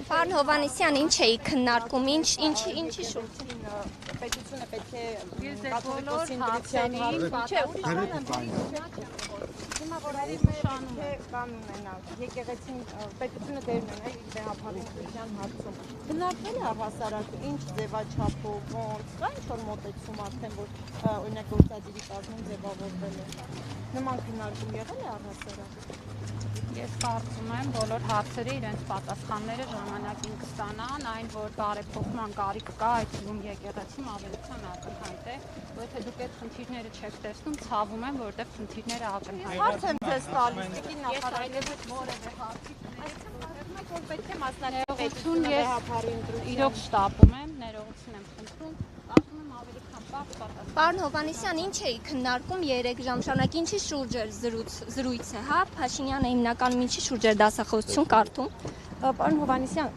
Պարոն Հովհաննիսյան, ինչ էի քննարկում, ինչի շուրջ։ Պետությունը պետք է բոլոր հարցերին Հիմա որ բան ունենալ, եկեղեցին պետությունը դեր ունենա իր բեհափարության հարցում։ Քննարկվել է առհասարակ ինչ ձևաչափով, ոնց, կա ինչ-որ մոտեցում արդեն, որ օրինակ գործադիրի կազմում ձևավորվել է։ Նման քննարկում եղել է առհասարակ։ Ես կարծում եմ բոլոր հարցերի իրենց պատասխանները ժամանակին կստանան, այն որ բարեփոխման կարիք կա այդ թվում եկեղեցում ավելի քան ակնհայտ է, եթե դուք այդ խնդիրները չեք տեսնում, ցավում եմ, որովհետև խնդիրները ակնհայտ են։ Հարց եմ ձեզ տալիս, տիկին նախարարին որևէ հարցի որ պետք է մասնակցություն իրոք շտապում եմ, ներողություն եմ խնդրում, կարծում եմ ավելի քան պարզ պատասխան։ Պարոն Հովհաննիսյան, ինչ էի քննարկում 3 ժամ շարունակ, ինչի շուրջ էր զրույցը, հա, Փաշինյանը հիմնականում ինչի շուրջ էր դասախոսություն կարդում։ Պարոն Հովհաննիսյան,